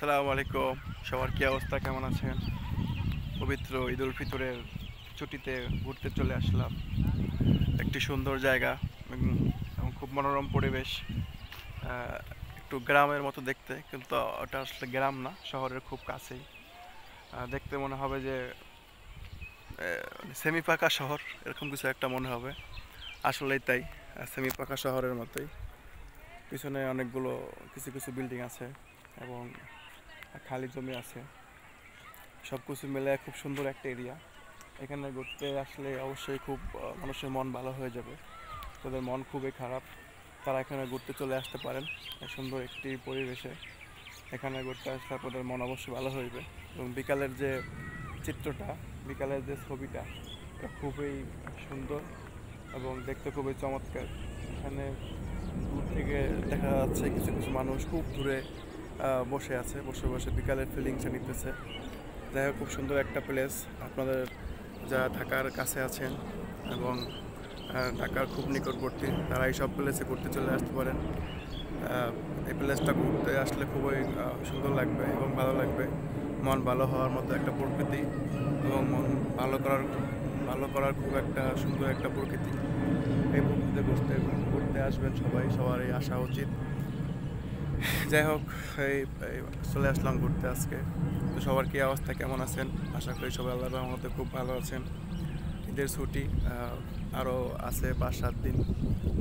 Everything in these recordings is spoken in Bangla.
আসসালামু আলাইকুম। সবার কি অবস্থা, কেমন আছেন? পবিত্র ঈদ উল ফিতরের ছুটিতে ঘুরতে চলে আসলাম একটি সুন্দর জায়গা এবং খুব মনোরম পরিবেশ। আহ, একটু গ্রামের মতো দেখতে, কিন্তু ওটা আসলে গ্রাম না, শহরের খুব কাছেই। দেখতে মনে হবে যে সেমি পাকা শহর, এরকম কিছু একটা মনে হবে। আসলেই তাই, সেমি পাকা শহরের মতোই। পিছনে অনেকগুলো কিছু কিছু বিল্ডিং আছে এবং খালি জমি আছে। সব কিছু মিলে খুব সুন্দর একটা এরিয়া। এখানে ঘুরতে আসলে অবশ্যই খুব মানুষের মন ভালো হয়ে যাবে। যাদের মন খুবই খারাপ তারা এখানে ঘুরতে চলে আসতে পারেন। এই সুন্দর একটি পরিবেশে এখানে ঘুরতে আসলে আপনাদের মন অবশ্যই ভালো হইবে। এবং বিকালের যে চিত্রটা, বিকালের যে ছবিটা, এটা খুবই সুন্দর এবং দেখতে খুবই চমৎকার। এখানে দূর থেকে দেখা যাচ্ছে কিছু কিছু মানুষ খুব দূরে বসে আছে, বসে বসে বিকালের ফিলিংসটা নিতেছে। যাই হোক, খুব সুন্দর একটা প্লেস। আপনাদের যা ঢাকার কাছে আছেন এবং ঢাকার খুব নিকটবর্তী, তারা এই সব প্লেসে ঘুরতে চলে আসতে পারেন। এই প্লেসটা ঘুরতে আসলে খুবই সুন্দর লাগবে এবং ভালো লাগবে। মন ভালো হওয়ার মতো একটা প্রকৃতি এবং মন ভালো করার খুব একটা সুন্দর একটা প্রকৃতি। এই প্রকৃতিতে ঘুরতে আসবেন সবাই, সবারই আসা উচিত। যাই হোক, এই এই চলে আসলাম ঘুরতে আজকে। তো সবার কী অবস্থা, কেমন আছেন? আশা করি সবাই আল্লাহর রহমতে খুব ভালো আছেন। ঈদের ছুটি আরও আছে 5-7 দিন।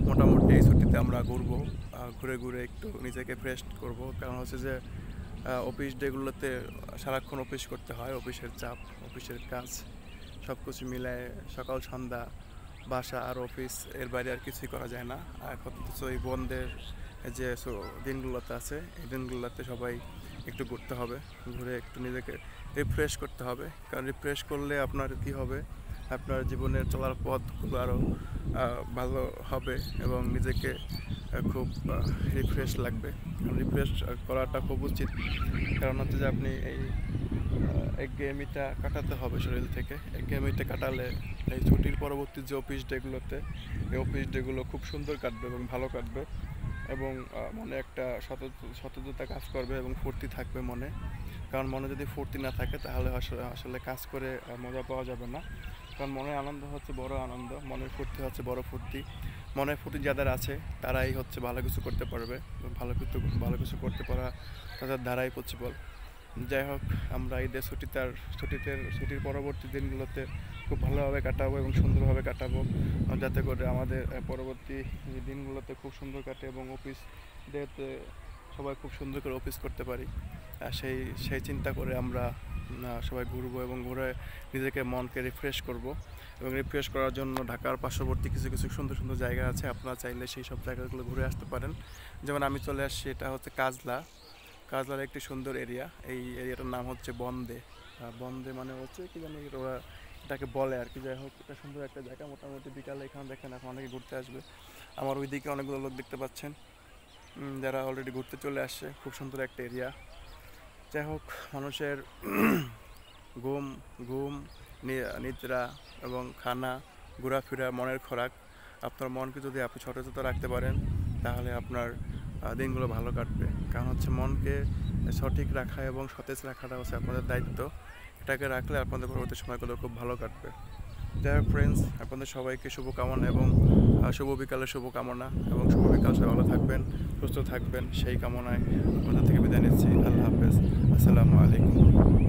মোটামুটি এই ছুটিতে আমরা ঘুরবো, ঘুরে ঘুরে একটু নিজেকে ফ্রেশ করব। কারণ হচ্ছে যে অফিস ডেগুলোতে সারাক্ষণ অফিস করতে হয়, অফিসের চাপ, অফিসের কাজ সব কিছু মিলায় সকাল সন্ধ্যা বাসা আর অফিস, এর বাইরে আর কিছুই করা যায় না। এখন তো এই বন্ধের যে দিনগুলোতে আছে, এই দিনগুলোতে সবাই একটু ঘুরতে হবে, ঘুরে একটু নিজেকে রিফ্রেশ করতে হবে। কারণ রিফ্রেশ করলে আপনার কী হবে, আপনার জীবনের চলার পথগুলো আরও ভালো হবে এবং নিজেকে খুব রিফ্রেশ লাগবে। রিফ্রেশ করাটা খুব উচিত। কারণ হচ্ছে যে আপনি এই একঘেয়েমিটা কাটাতে হবে শরীর থেকে। একঘেয়েমিটা কাটালে এই ছুটির পরবর্তী যে অফিস ডেগুলোতে, এই অফিস ডেগুলো খুব সুন্দর কাটবে এবং ভালো কাটবে এবং মনে একটা সতেজতা কাজ করবে এবং ফুর্তি থাকবে মনে। কারণ মনে যদি ফুর্তি না থাকে তাহলে আসলে কাজ করে মজা পাওয়া যাবে না। কারণ মনের আনন্দ হচ্ছে বড় আনন্দ, মনের ফুর্তি হচ্ছে বড় ফুর্তি। মনের ফুর্তি যাদের আছে তারাই হচ্ছে ভালো কিছু করতে পারবে। ভালো কিছু করতে পারা তাদের দ্বারাই পসিবল। যাই হোক, আমরা ঈদের ছুটির পরবর্তী দিনগুলোতে খুব ভালোভাবে কাটাবো এবং সুন্দরভাবে কাটাবো, যাতে করে আমাদের পরবর্তী দিনগুলোতে খুব সুন্দর কাটে এবং অফিস ডেতে সবাই খুব সুন্দর করে অফিস করতে পারি। সেই সেই চিন্তা করে আমরা সবাই ঘুরবো এবং ঘুরে নিজেকে মনকে রিফ্রেশ করব। এবং রিফ্রেশ করার জন্য ঢাকার পার্শ্ববর্তী কিছু কিছু সুন্দর সুন্দর জায়গা আছে, আপনারা চাইলে সেই সব জায়গাগুলো ঘুরে আসতে পারেন। যেমন আমি চলে আসছি, এটা হচ্ছে কাজলার একটি সুন্দর এরিয়া। এই এরিয়াটার নাম হচ্ছে বন্দে। বন্দে মানে হচ্ছে কি জানি ওরা এটাকে বলে আর কি। যাই হোক, এটা সুন্দর একটা জায়গা। মোটামুটি বিকালে এখানে দেখেন এখন অনেকে ঘুরতে আসবে। আমার ওইদিকে অনেকগুলো লোক দেখতে পাচ্ছেন যারা অলরেডি ঘুরতে চলে আসছে। খুব সুন্দর একটা এরিয়া। যাই হোক, মানুষের ঘুম ঘুম নিদ্রা এবং খানা, ঘোরাফেরা মনের খোরাক। আপনার মনকে যদি আপনি সচেতন রাখতে পারেন তাহলে আপনার দিনগুলো ভালো কাটবে। কারণ হচ্ছে মনকে সঠিক রাখা এবং সতেজ রাখাটা হচ্ছে আপনাদের দায়িত্ব। এটাকে রাখলে আপনাদের পরবর্তী সময়গুলো খুব ভালো কাটবে। যাই হোক ফ্রেন্ডস, আপনাদের সবাইকে শুভকামনা এবং শুভ বিকালের শুভকামনা এবং শুভ বিকাল। সবাই ভালো থাকবেন, সুস্থ থাকবেন, সেই কামনায় আপনাদের থেকে বিদায় নিচ্ছি। আল্লাহ হাফেজ। আসসালামু আলাইকুম।